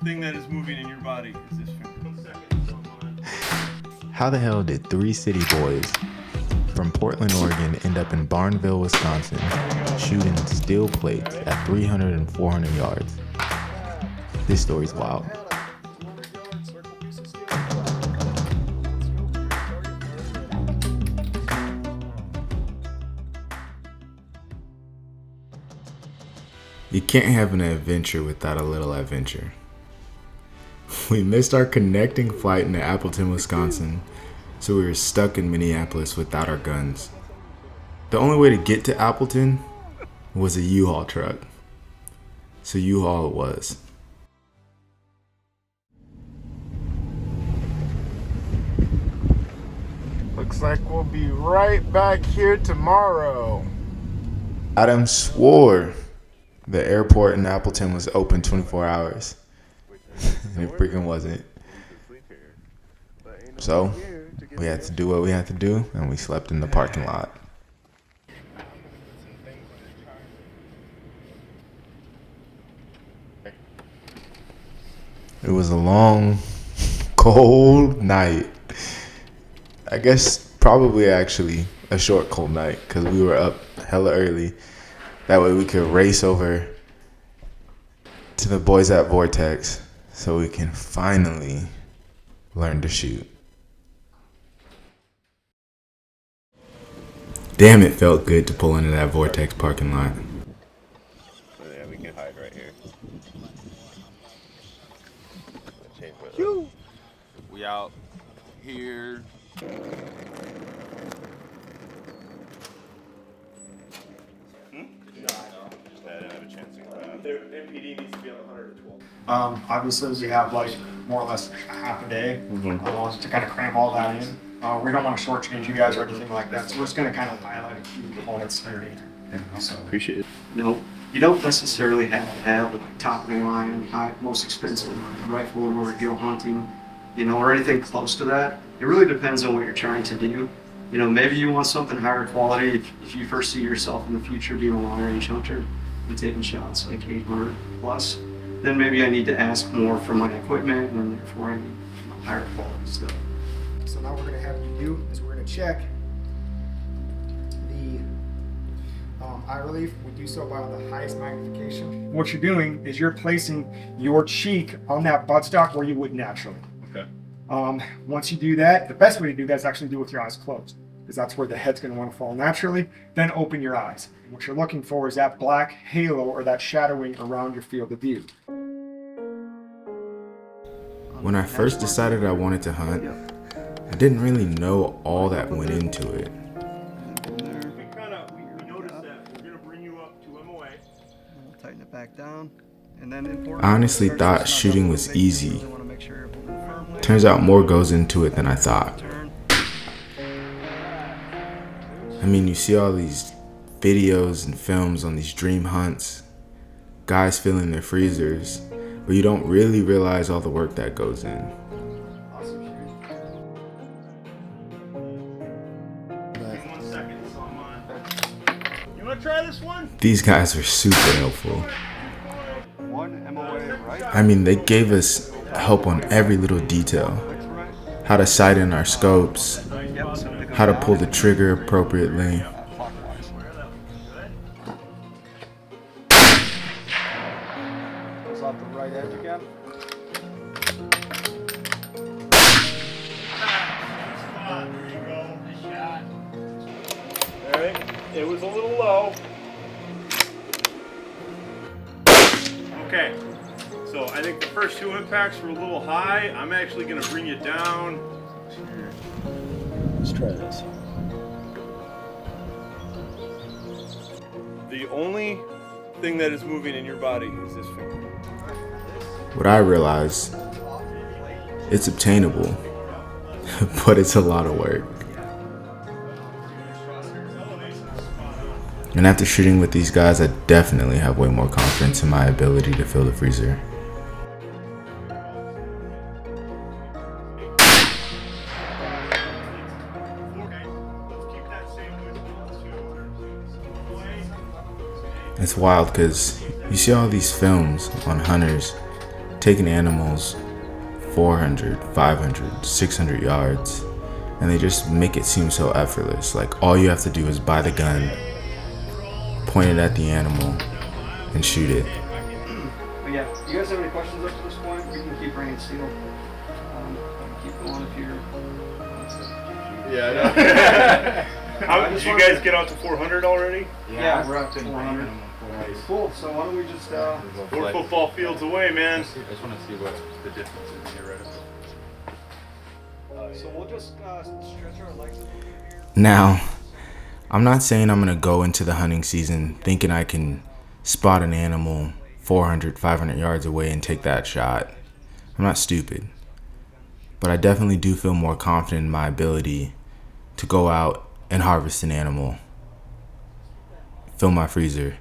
thing that is moving in your body is this finger. How the hell did 3 city boys from Portland, Oregon end up in Barnville, Wisconsin, shooting steel plates at 300 and 400 yards? This story's wild. You can't have an adventure without a little adventure. We missed our connecting flight into Appleton, Wisconsin, so we were stuck in Minneapolis without our guns. The only way to get to Appleton was a U-Haul truck. So U-Haul it was. Looks like we'll be right back here tomorrow. Adam swore the airport in Appleton was open 24 hours. And it freaking wasn't. So, we had to do what we had to do, and we slept in the parking lot. It was a long, cold night. I guess probably actually a short, cold night, because we were up hella early. That way we could race over to the boys at Vortex so we can finally learn to shoot. Damn, it felt good to pull into that Vortex parking lot. Yeah, we can hide right here. We out here. Their MPD needs to be on 100 to 12. Obviously, we have like more or less a half a day to kind of cram all that in. We don't want to shortchange you guys or anything like that, so we're just going to kind of highlight a few components there. So, Appreciate it. no, you don't necessarily have to have the top of the line, most expensive rifle in order to go hunting, or anything close to that. It really depends on what you're trying to do. Maybe you want something higher quality if you first see yourself in the future being a long range hunter and taking shots like 800 plus, then maybe I need to ask more for my equipment and therefore I need higher quality stuff. So now what we're going to have you do is we're going to check the eye relief. We do so by the highest magnification. What you're doing is you're placing your cheek on that buttstock where you would naturally. Okay. Once you do that, the best way to do that is actually do it with your eyes closed, because that's where the head's going to want to fall naturally. Then open your eyes. And what you're looking for is that black halo or that shadowing around your field of view. When I first decided I wanted to hunt, I didn't really know all that went into it. We noticed that. We're going to bring you up to MOA. Tighten it back down. And then I honestly thought shooting was easy. Turns out more goes into it than I thought. I mean, you see all these videos and films on these dream hunts, guys filling their freezers, but you don't really realize all the work that goes in. You want to try this one? These guys are super helpful. I mean, they gave us help on every little detail. How to sight in our scopes, how to pull the trigger appropriately. Goes off the right edge again. There you go. Nice shot. All right. It was a little low. Okay. So I think the first 2 impacts were a little high. I'm actually going to bring you down. Let's try this. The only thing that is moving in your body is this finger. What I realized, it's obtainable, but it's a lot of work. And after shooting with these guys, I definitely have way more confidence in my ability to fill the freezer. It's wild because you see all these films on hunters taking animals 400, 500, 600 yards, and they just make it seem so effortless. Like all you have to do is buy the gun, point it at the animal, and shoot it. But yeah, you guys have any questions up to this point? We can keep bringing steel. Keep going if you're. Yeah, I know. Did you guys get out to 400 already? Yeah, we're up to 400. Cool. So why don't we just 4 football fields away, man. I just want to see what the difference is here right So we'll just stretch our legs a little bit here. Now, I'm not saying I'm gonna go into the hunting season thinking I can spot an animal 400, 500 yards away and take that shot. I'm not stupid. But I definitely do feel more confident in my ability to go out and harvest an animal, fill my freezer,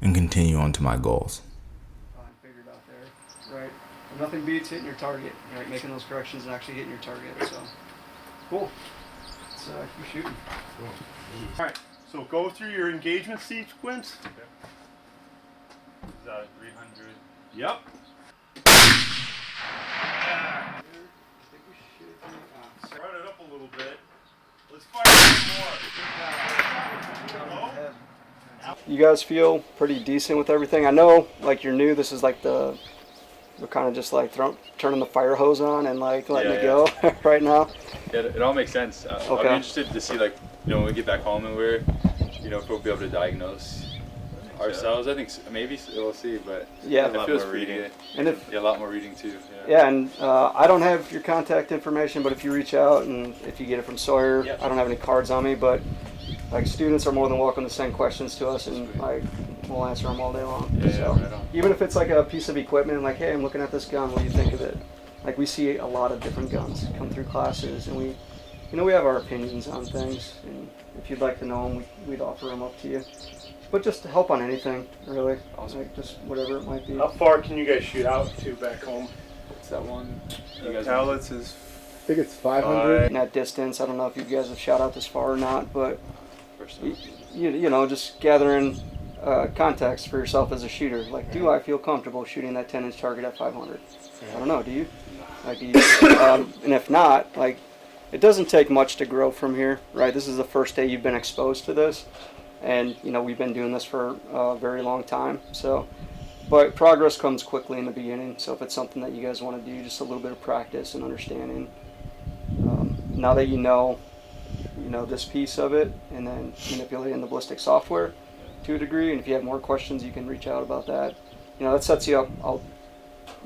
and continue on to my goals. Figured out there, right? Nothing beats hitting your target, right? Making those corrections and actually hitting your target. So, cool. Let's keep shooting. Cool. All right. So go through your engagement sequence. Is that 300? Yep. Run it up a little bit. Let's fire some more. Hello? You guys feel pretty decent with everything? I know, like, you're new. This is like we're kind of just like turning the fire hose on and like letting it go right now. Yeah, it all makes sense. I'll be interested to see, like, when we get back home and if we'll be able to diagnose ourselves. I think maybe we'll see, but yeah, it feels pretty good. And a lot more reading too. Yeah, and I don't have your contact information, but if you reach out and if you get it from Sawyer, I don't have any cards on me, but like students are more than welcome to send questions to us, and like we'll answer them all day long. So right on. even if it's like a piece of equipment, like, hey, I'm looking at this gun, what do you think of it? Like, we see a lot of different guns come through classes, and we have our opinions on things, and if you'd like to know them, we'd offer them up to you. But just to help on anything, really. Awesome. Like, just whatever it might be. How far can you guys shoot out to back home? What's that one? You guys Pallets is. I think it's 500. In that distance, I don't know if you guys have shot out this far or not, but first time. you know, just gathering context for yourself as a shooter. Like, do I feel comfortable shooting that 10-inch target at 500? I don't know. Do you? Like, and if not, like, it doesn't take much to grow from here, right? This is the first day you've been exposed to this, and we've been doing this for a very long time. So, but progress comes quickly in the beginning. So if it's something that you guys want to do, just a little bit of practice and understanding. Now that you know this piece of it, and then manipulating the ballistic software to a degree, and if you have more questions, you can reach out about that. That sets you up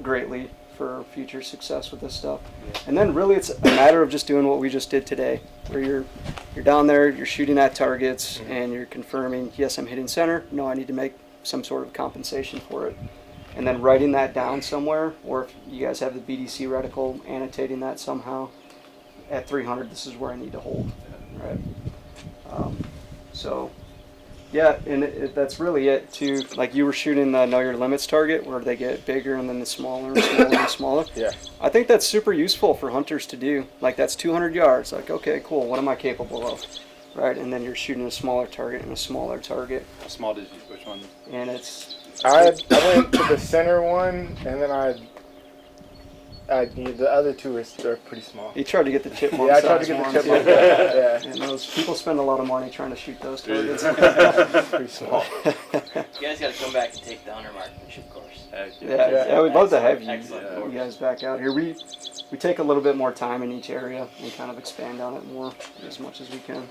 greatly for future success with this stuff. And then really it's a matter of just doing what we just did today, where you're down there, you're shooting at targets, and you're confirming, yes, I'm hitting center, no, I need to make some sort of compensation for it. And then writing that down somewhere, or if you guys have the BDC reticle, annotating that somehow. At 300, this is where I need to hold, right? So, yeah, and that's really it too. Like, you were shooting the know your limits target, where they get bigger and then the smaller and smaller and smaller. Yeah. I think that's super useful for hunters to do. Like, that's 200 yards. Like, okay, cool. What am I capable of, right? And then you're shooting a smaller target and a smaller target. How small did you? Which one? And it's. I went to the center one, and then the other two are pretty small. You tried to get the chipmunk. Yeah, I tried to get the chipmunk. Yeah. And those people spend a lot of money trying to shoot those targets. Pretty small. You guys got to come back and take the hunter marksmanship course. Yeah, we'd love to have you, Excellent. you guys back out here. We take a little bit more time in each area and kind of expand on it more as much as we can.